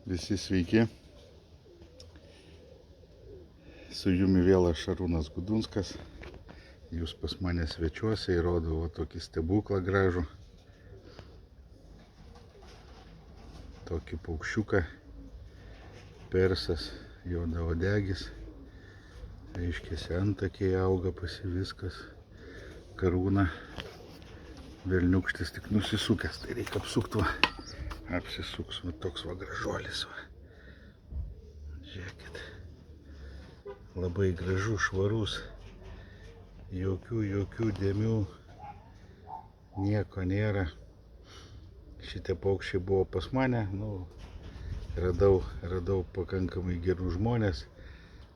Visi sveiki. Su jumi vėl aš Šarūnas Gudunskas. Jūs pas mane svečiuose ir rodau tokį stebuklą gražų. Tokį paukščiuką. Persas, juodaodegis. Reiškiasi antakiai auga pasi viskas. Karūna. Velniukštis tik nusisukęs. Tai reikia apsukti va. Apsisuks va toks va gražuolis va. Žiūrėkit. Labai gražu, švarus. Jokių dėmių. Nieko nėra. Šitie paukščiai buvo pas mane. Radau pakankamai gerų žmonės.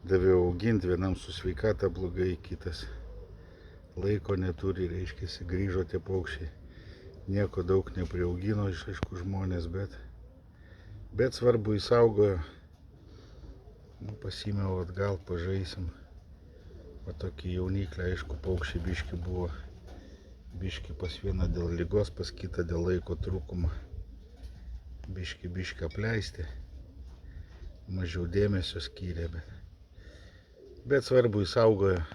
Daviau auginti, vienam su sveikata blogai, kitas laiko neturi, reiškiasi, grįžo tie paukščiai. Nieko daug nepriaugino, aišku, žmonės, bet svarbu įsaugojo. Pasimiau atgal, pažaisim. O tokį jauniklį, aišku, paukščiai biški buvo. Biški pas vieną dėl ligos, pas kitą dėl laiko trūkumo. Biški apleisti. Mažiau dėmesio skyrė, bet svarbu įsaugojo.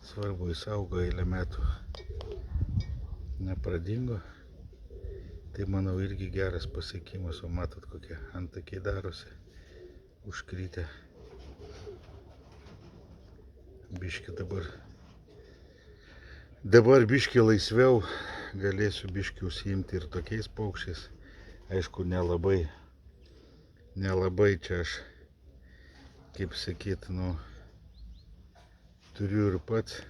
Svarbu įsaugojo, eilę metų nepradingo. Tai manau irgi geras pasiekimas, o matot kokie antakiai darosi. Užkrytę. Biški dabar biški laisviau, galėsiu biški užsiimti ir tokiais paukščiais. Aišku, nelabai čia aš, kaip sakyt, turiu ir pats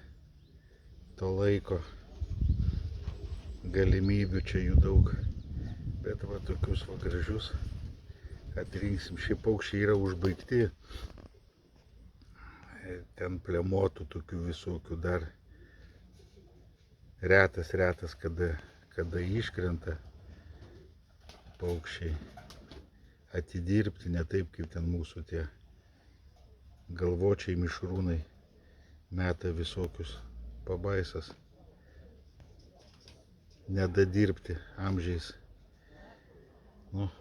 to laiko, galimybių čia jų daug. Bet va tokius va gražius atrinksim. Šie paukščiai yra užbaigti. Ten plemotų tokių visokių dar. Retas, kada iškrenta paukščiai. Atidirbti, ne taip kaip ten mūsų tie galvočiai mišrūnai meta visokius pabaisas. Nedadirbti amžiais.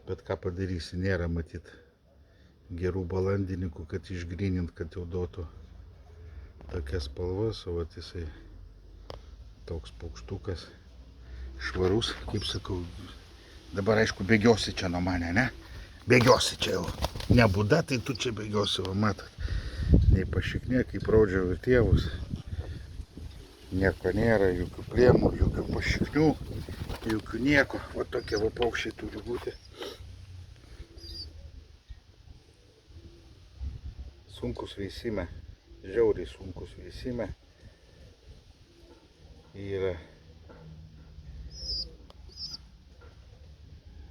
Bet ką padarysi, nėra matyt gerų balandininkų, kad išgrynint, kad jau duotų tokias spalvas, o vat jisai toks paukštukas švarus, kaip sakau. Dabar aišku bėgiosi čia nuo mane, ne? Bėgiosi čia jau. Nebūda, tai tu čia bėgiosi, va matot. Nei pašiknė, kaip raudžiau ir tėvus. Nieko nėra, jokių plėmų, jokių pašiknių, jokių nieko. Va tokie va paukščiai turi būti. Sunkus veisime, žiauriai sunkus veisime. Yra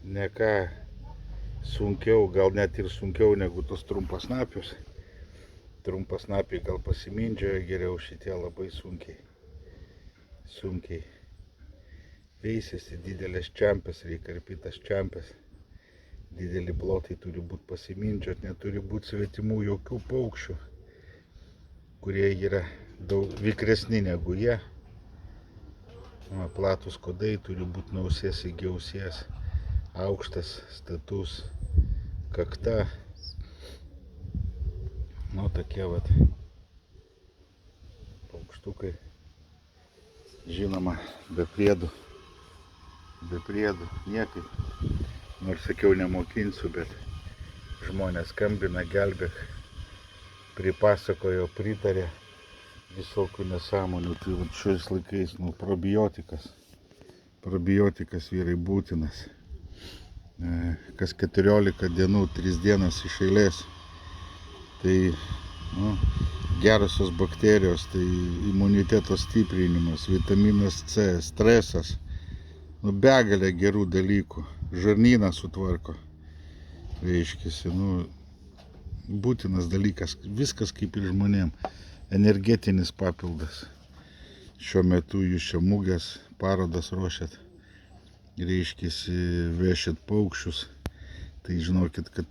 ne ką sunkiau, gal net ir sunkiau negu tos trumpasnapius. Trumpasnapiai gal pasimindžioja geriau, šitie labai sunkiai veisiasi. Didelės čiampės, reikarpytas čiampės. Dideli plotai turi būti pasimindžiot, neturi būti svetimų jokių paukščių, kurie yra daug vikresni negu jie. Platus kodai turi būti nuo ausies iki ausies. Aukštas, status, kakta. Tokie vat paukštukai. Žinoma, be priedų, niekaip. Nors sakiau, nemokinsiu, bet žmonės skambina, gelbėk, pripasakojo, pritarė visokių nesąmonių. Tai šiais laikais, probiotikas vyrai būtinas. Kas 14 dienų, 3 dienas iš eilės. Tai gerosios bakterijos, tai imuniteto stiprinimas, vitaminas C, stresas. Begalė gerų dalykų. Žarnyną sutvarko. Reiškiasi, būtinas dalykas. Viskas kaip ir žmonėm. Energetinis papildas. Šiuo metu jūs čia mugės, parodas ruošiat. Reiškiasi, vešit paukščius. Tai žinokit, kad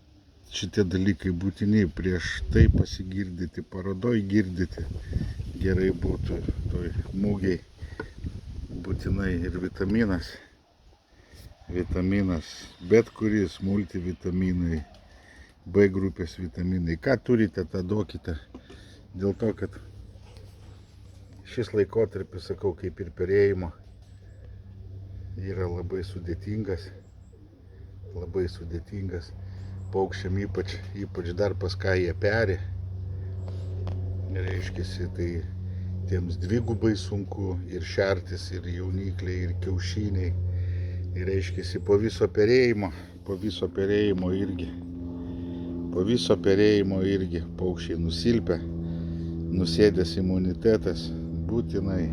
šitie dalykai būtini. Prieš tai pasigirdyti, parodoj girdyti. Gerai būtų toj mugėj. Būtinai ir vitaminas. vitaminas, bet kuris multivitaminai, B grupės vitaminai. Ką turite, tą duokite. Dėl to, kad šis laikotarpis, sakau, kaip ir perėjimo, yra labai sudėtingas. Labai sudėtingas. Paukščiam ypač dar pas ką jie peri. Reiškiasi, tai tiems dvigubai sunku ir šertis, ir jaunikliai, ir kiaušiniai. Ir reiškiasi, po viso perėjimo irgi paukščiai nusilpia, nusėdęs imunitetas, būtinai,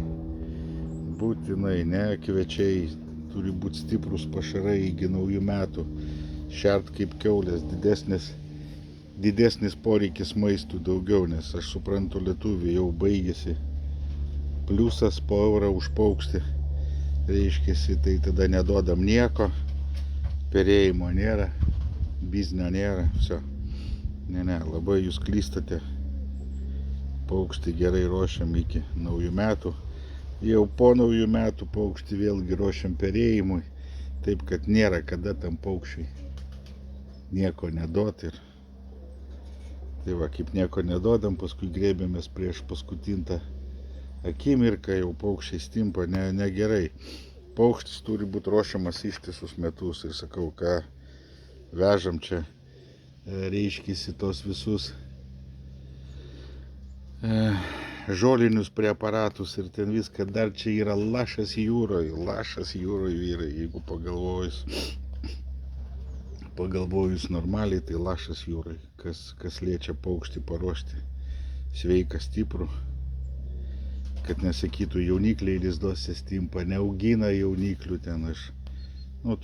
ne kviečiai, turi būti stiprus pašarai iki naujų metų, šert kaip kiaulės, didesnis poreikis maistų daugiau, nes aš suprantu, lietuvių jau baigėsi pliusas po eurą už paukštį, reiškiasi, tai tada neduodam nieko, perėjimo nėra, biznio nėra, viso. Ne, labai jūs klystate, paukštį gerai ruošiam iki naujų metų, jau po naujų metų paukštį vėlgi ruošiam perėjimui, taip kad nėra kada tam paukščiai nieko neduot ir tai va, kaip nieko nedodam, paskui grėbėmės prieš paskutintą akimirką, jau paukščiai stimpa, negerai. Paukštis turi būti ruošiamas ištisus metus ir sakau, ką vežam čia, reiškisi tos visus žolinius preparatus ir ten viską, dar čia yra lašas jūroje yra, jeigu pagalvojus normaliai, tai lašas jūroje, kas liečia paukštį paruošti sveiką, stiprų, kad nesakytų jaunikliai lizduose stimpa, neaugina jauniklių ten, aš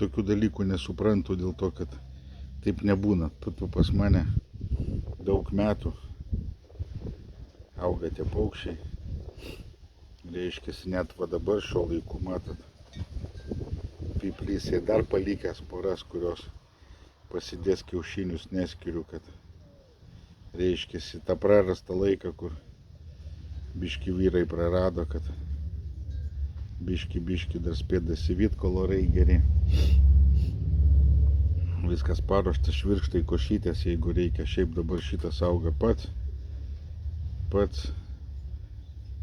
tokių dalykų nesuprantu, dėl to, kad taip nebūna. Pas mane daug metų auga tie paukščiai, reiškiasi, net va dabar šio laiku, matot, pyplys dar palikęs poras, kurios pasidės kiaušinius, neskiriu, kad reiškiasi tą prarastą laiką, kur biški vyrai prarado, kad biški dar spėda sivyt, kol orai geri. Viskas paruošta, švirkštai, košytės, jeigu reikia. Šiaip dabar šitas auga pats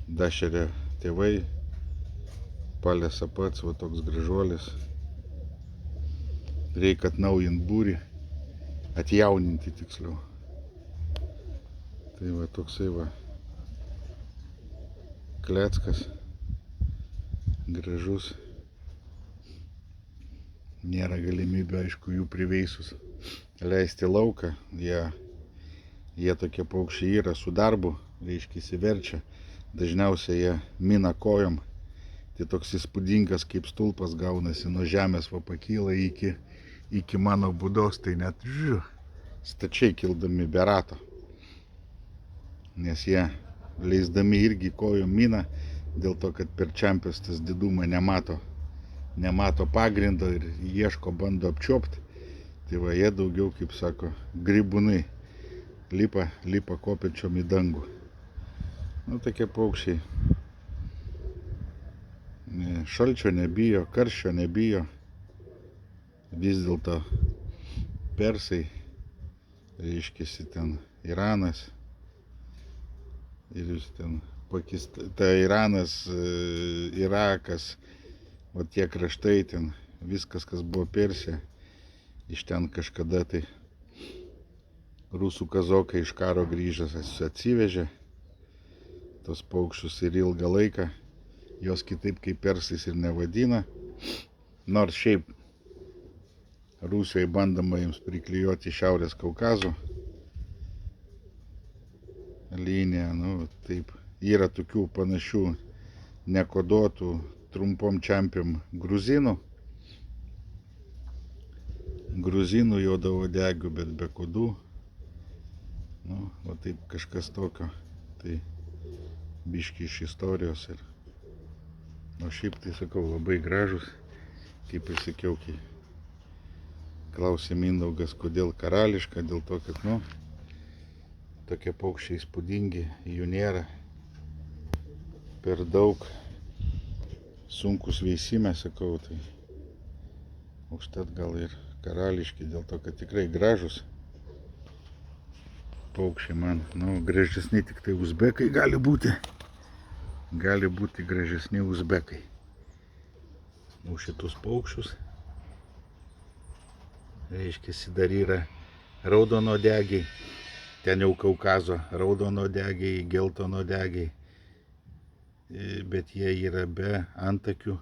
dašeria tėvai, palesa pats, va toks gražuolis. Reikia atnaujinti būrį, atjauninti tiksliau. Tai va toksai va kleckas, gražus. Nėra galimybė, aišku, jų priveisus leisti lauką. Jie tokie paukščiai yra su darbu, reiškia įsiverčia. Dažniausiai jie mina kojom. Tai toks įspūdingas kaip stulpas gaunasi, nuo žemės va pakyla iki mano būdos, tai net stačiai kildami be rato. Nes jie leisdami irgi kojom mina, dėl to, kad per čiampės tas didumą nemato pagrindo ir ieško, bando apčiopti. Tai va, jie daugiau, kaip sako, grybūnai lipa kopiančiom į dangų. Tokie paukščiai. Šalčio nebijo, karščio nebijo. Vis dėlto persai, reiškiasi ten Iranas ir ten Iranas, Irakas, o tie kraštai ten, viskas, kas buvo Persija, iš ten kažkada tai rusų kazokai iš karo grįžęs atsivežė tos paukščius ir ilgą laiką jos kitaip kaip persais ir nevadina, nors šiaip Rusijoje bandoma jiems priklijuoti Šiaurės Kaukazo liniją, taip, yra tokių panašių nekoduotų trumpom čiampėm gruzinų juodauodegių, bet be kodų, va taip kažkas tokio, tai biški iš istorijos ir, šiaip tai sakau, labai gražus, kaip ir sakiau, kai klausė Mindaugas, kodėl karališka, dėl to, kad, tokie paukščiai įspūdingi, jų nėra per daug, sunkus veisime, sakau, tai užtat gal ir karališki, dėl to, kad tikrai gražus paukščiai man. Nu, gražesni tik tai uzbekai gali būti. Gali būti gražesni uzbekai. Už šitus paukščius. Reiškia, dar yra raudonodegiai. Ten jau Kaukazo raudonodegiai, geltonodegiai. Bet jie yra be antakių.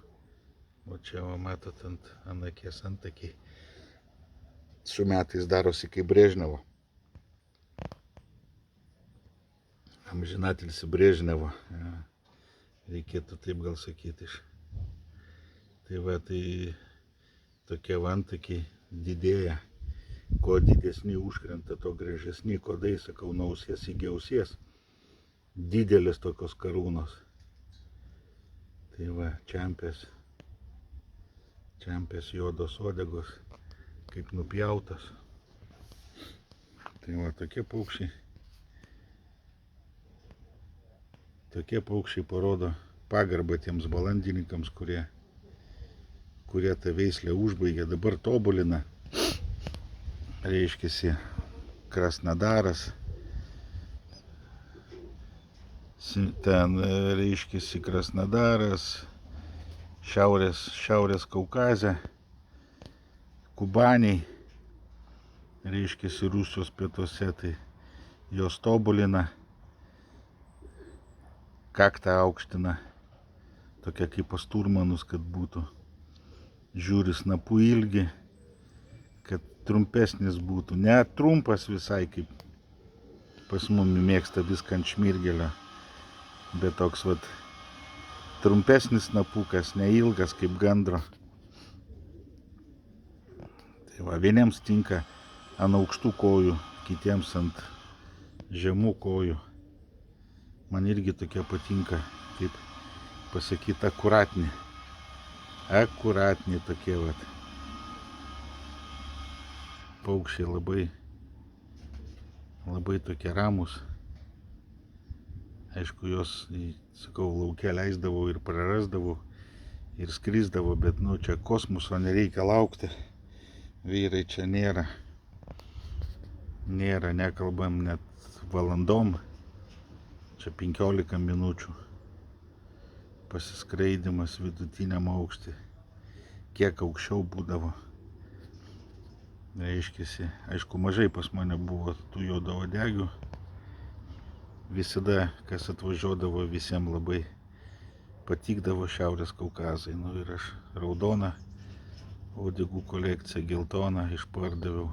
O čia, va, matot, ant akės antakiai. Su metais darosi kaip Brežnevo. Amžinatilsį Brežnevo. Ja. Reikėtų taip gal sakyti. Tai va, tai tokie antakiai didėja. Kuo didesni užkrenta, to gražesni kodai, sakau, nuo ausies iki ausies. Didelės tokios karūnos. Tai va, čempės juodos uodegos, kaip nupjautas. Tai va, tokie paukščiai parodo pagarbą tiems balandininkams, kurie tą veislę užbaigė, dabar tobulina. Reiškiasi, Krasnodaras, ten reiškiasi Krasnodaras, Šiaurės Kaukaze, Kubaniai, reiškiasi Rusijos pietuose, tai jos tobulina, kaktą aukština, tokia kaip pas turmanus, kad būtų. Žiūri snapų ilgi, kad trumpesnis būtų. Ne trumpas visai, kaip pas mumi mėgsta viską ant šmirgelio, bet toks vat trumpesnis snapukas, neilgas kaip gandro. Tai va, vieniems tinka ant aukštų kojų, kitiems ant žemų kojų. Man irgi tokie patinka, kaip pasakyti, akuratni. Akuratni tokie vat. Paukščiai labai tokie ramus. Aišku, jos, sakau, lauke leisdavau ir prarasdavau ir skrisdavau, bet nu čia kosmoso nereikia laukti. Vyrai čia nėra, nekalbam net valandom. Čia 15 minučių pasiskraidimas vidutiniam aukštį. Kiek aukščiau būdavo. Reiškiasi, aišku, mažai pas mane buvo tų juodauodegių. Visada, kas atvažiuodavo, visiems labai patikdavo Šiaurės Kaukazai. Nu ir aš raudoną uodegų kolekciją, geltoną išpardaviau.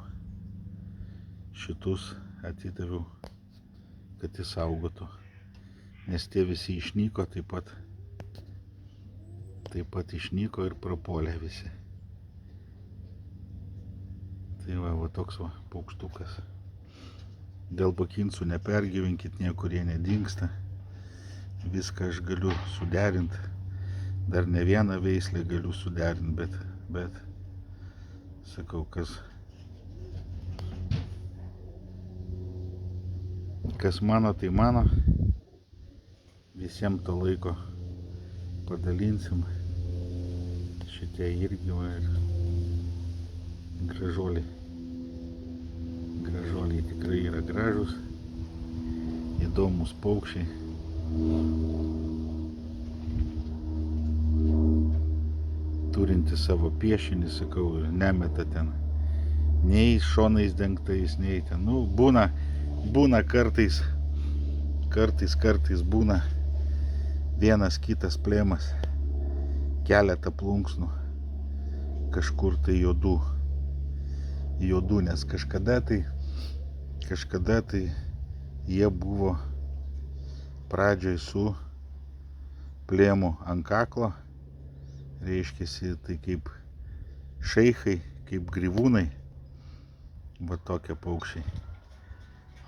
Šitus atidaviau, kad įsaugotų. Nes tie visi išnyko, taip pat išnyko ir prapolė visi. Tai va toks va paukštukas. Dėl bakinsų nepergyvenkit, niekur jie nedingsta. Viską aš galiu suderinti. Dar ne vieną veislę galiu suderinti, bet sakau, kas mano, tai mano. Visiems to laiko padalinsim. Šitie irgi va ir gražuoliai. Gražuoliai tikrai yra gražus, įdomus paukščiai. Turinti savo piešinį, sakau, nemeta ten nei šonais dengtais, nei ten. Nu, būna kartais būna vienas kitas plėmas, keletą plunksnų, kažkur tai juodų, nes kažkada tai jie buvo pradžioj su plėmu ant kaklo, reiškiasi, tai kaip šeichai, kaip grivūnai, va tokie paukščiai.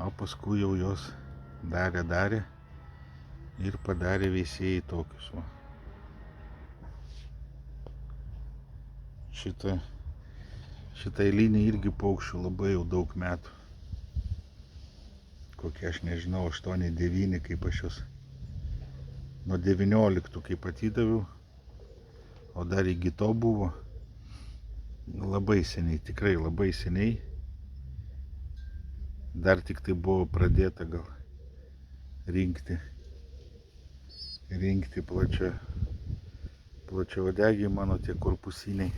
O paskui jau jos darė ir padarė veisėjai tokius va. Šitą eilinį irgi paukščių labai jau daug metų. Kokie, aš nežinau, 8-9, kaip aš jos nuo 19 kaip atidaviau, o dar iki to buvo. Labai seniai, tikrai labai seniai. Dar tik tai buvo pradėta gal rinkti plačiauodegiai mano tie korpusiniai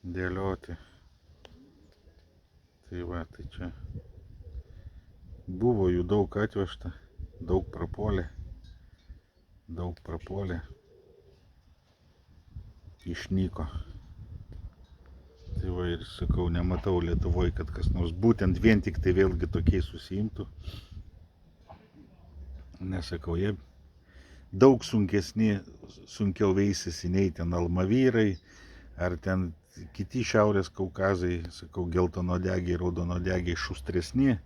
dėlioti. Tai va, tai čia buvo jų daug atvežta, daug prapuolė, išnyko. Tai va ir sakau, nematau Lietuvoje, kad kas nors būtent vien tik tai vėlgi tokiais susiimtų. Nesakau, jie daug sunkiau veisėsi nei ten almavyrai, ar ten kiti Šiaurės Kaukazai, sakau, geltonodegiai, raudonodegiai šustresni.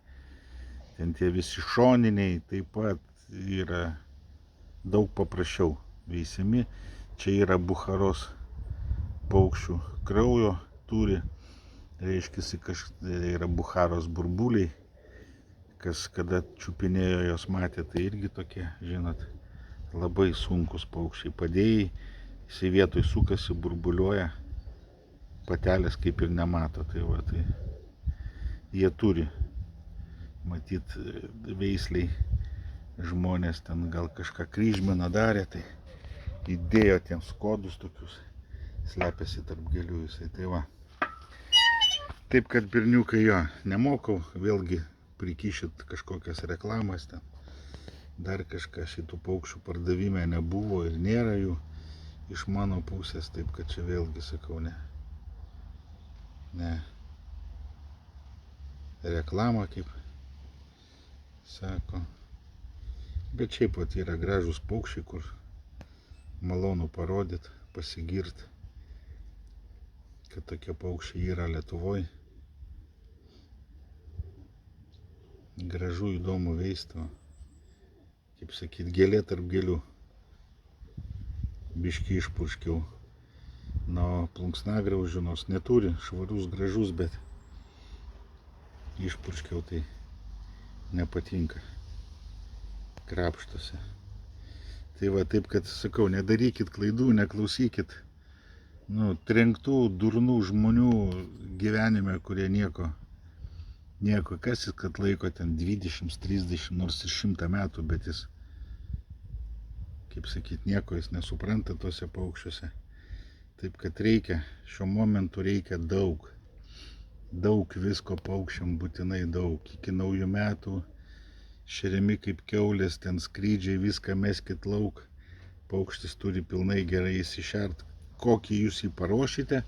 Ten tie visi šoniniai taip pat yra daug paprasčiau veisiami. Čia yra Bucharos paukščių kraujo turi, reiškiasi, yra Bucharos burbuliai. Kas kada čiupinėjo jos matė, tai irgi tokie, žinot, labai sunkus paukščiai. Padėjai, jisai vietoj sukasi, burbuliuoja, patelės kaip ir nemato. Tai va, tai jie turi, matyt, veisliai žmonės ten gal kažką kryžmino darė, tai įdėjo tiems kodus tokius, slepiasi tarp gėlių jisai. Tai va. Taip kad berniukai jo nemokau, vėlgi prikišit kažkokias reklamas ten, dar kažką, šitų paukščių pardavime nebuvo ir nėra jų iš mano pusės, taip kad čia vėlgi sakau, ne reklama, kaip sako, bet šiaip pat yra gražus paukščiai, kur malonu parodyt, pasigirt, kad tokie paukščiai yra Lietuvoje. Gražu, įdomu veisti, kaip sakyt, gėlė tarp gėlių. Biškį išpurškiau nuo plunksnagraužių, nors neturi, švarus, gražus, bet išpurškiau, tai nepatinka, krapštosi. Tai va, taip kad sakau, nedarykit klaidų, neklausykit trenktų, durnų žmonių gyvenime, kurie nieko, kas jis, kad laiko ten 20, 30, nors ir 100 metų, bet jis, kaip sakyt, nieko jis nesupranta tose paukščiuose. Taip kad reikia, šiuo momentu reikia daug visko paukščiam, būtinai daug. Iki naujų metų šeriami kaip kiaulės, ten skrydžiai, viską meskit lauk. Paukštis turi pilnai gerai įsišert. Kokį jūs jį paruošite,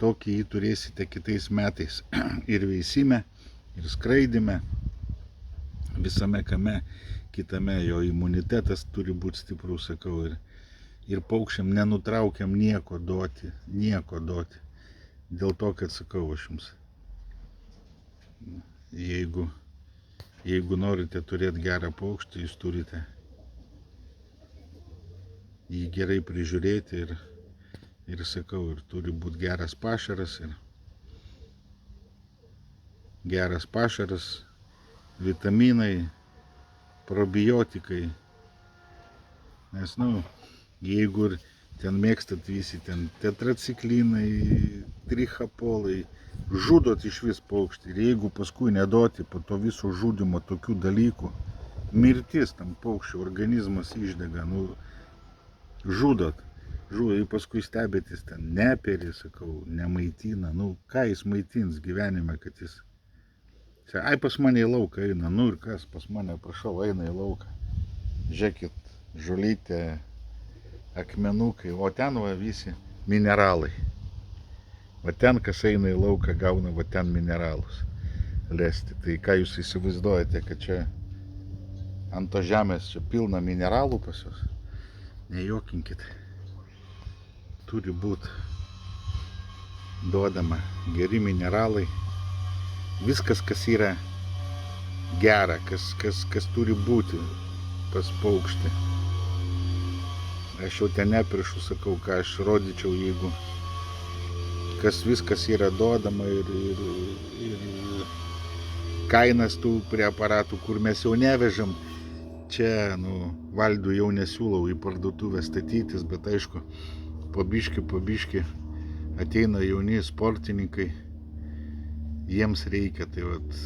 tokį jį turėsite kitais metais ir veisime, ir skraidime, visame kame kitame. Jo imunitetas turi būti stiprus, sakau, ir paukščiam nenutraukiam nieko duoti. Dėl to, kad sakau aš jums, jeigu norite turėti gerą paukštį, jūs turite jį gerai prižiūrėti ir sakau, ir turi būti geras pašaras, vitaminai, probiotikai. Nes, jeigu ir ten mėgstat visi ten tetraciklinai, trichapolai, žudot iš vis paukštį. Ir jeigu paskui neduoti po to viso žudimo tokių dalykų, mirtis tam paukščio, organizmas išdega, žudot. Ir paskui stebėtis ten neperi, sakau, nemaitina. Ką jis maitins gyvenime, kad jis... Ai, pas mane į lauką eina. Ir kas, pas mane, prašau, eina į lauką. Žiūrėkit, žolytė, akmenukai, o ten va visi mineralai. Va ten, kas eina į lauką, gauna va ten mineralus lesti. Tai ką jūs įsivaizduojate, kad čia ant to žemės čia pilna mineralų pas jūs? Nejuokinkit. Turi būti duodama geri mineralai. Viskas, kas yra gera, kas turi būti pas paukštį. Aš jau ten neprišu, sakau, ką aš rodyčiau, jeigu kas viskas yra duodama ir kainas tų preparatų, kur mes jau nevežam. Čia, Valdų jau nesiūlau į parduotuvę statytis, bet aišku, po biškį ateina jauni sportininkai, jiems reikia, tai vat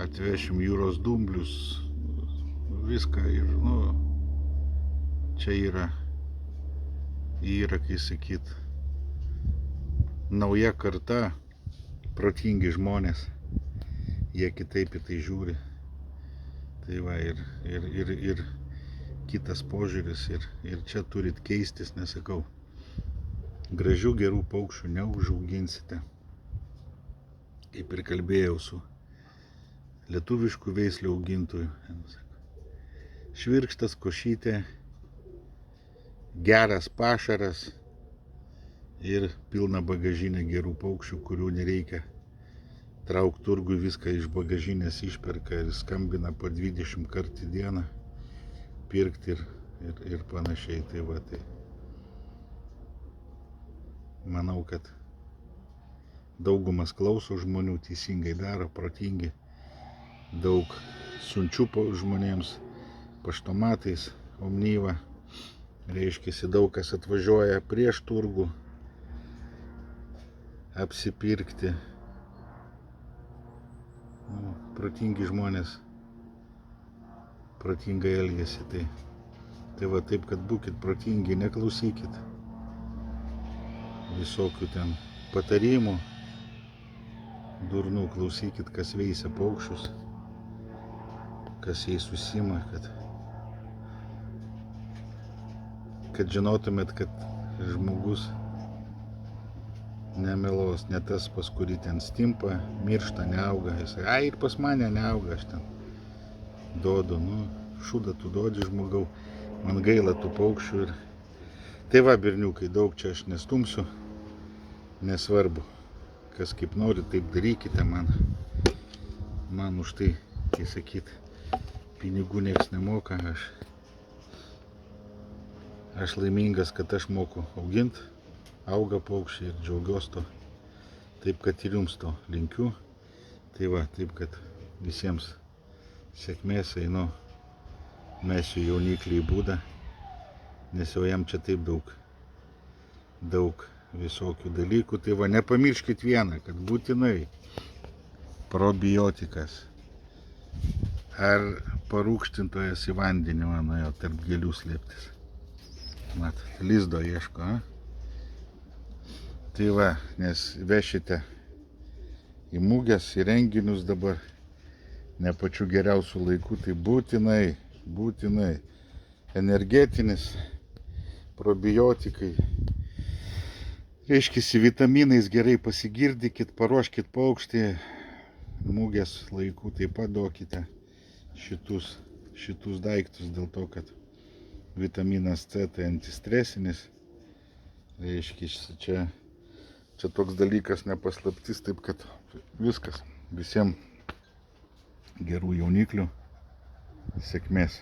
atvešim jūros dumblius, viską ir, čia yra, kai sakyt, nauja karta, protingi žmonės, jie kitaip į tai žiūri. Tai va, ir kitas požiūris, ir čia turit keistis, nesakau. Gražių gerų paukščių neužauginsite. Kaip ir kalbėjau su lietuviškų veislių augintojų. Švirkštas, košytė, geras pašaras ir pilna bagažinė gerų paukščių, kurių nereikia traukti turgui, viską iš bagažinės išperka ir skambina po 20 kartų į dieną pirkti ir panašiai. Tai va, tai manau, kad daugumas klauso žmonių, teisingai daro, protingi. Daug siunčiu žmonėms paštomatais, Omniva. Reiškiasi, daug kas atvažiuoja prieš turgų apsipirkti. Protingi žmonės protingai elgiasi. Tai va, taip, kad būkit protingi, neklausykit visokių ten patarimų, durnų, klausykit, kas veisia paukščius, kas jais užsiima, kad žinotumėt, kad žmogus nemelos, ne tas, pas kurį ten stimpa, miršta, neauga. Jisai, ir pas mane neauga, aš ten duodu, šūdą tu duodi žmogau, man gaila tų paukščių. Tai va, berniukai, daug čia aš nestumsiu, nesvarbu, kas kaip nori, taip darykite, man už tai, kai sakyt, pinigų nieks nemoka, aš laimingas, kad aš moku auginti, auga paukščiai ir džiaugiuosi to, taip kad ir jums to linkiu. Tai va, taip kad visiems sėkmės, einu, mesiu jauniklį į būdą, nes jau jam čia taip daug visokių dalykų. Tai va, nepamirškit vieną, kad būtinai probiotikas ar parūgštintojas į vandenį nuėjo tarp gėlių slėptis. Mat, lizdo ieško, Tai va, nes vešite į muges, į renginius dabar, ne pačių geriausių laikų, tai būtinai energetinis, probiotikai. Reiškiasi, vitaminais gerai pasigirdykit, paruoškit paukštį, mugės laikų taip pat duokite šitus daiktus, dėl to, kad vitaminas C tai antistresinis. Reiškia, čia toks dalykas nepaslaptis, taip kad viskas. Visiems gerų jauniklių, sėkmės.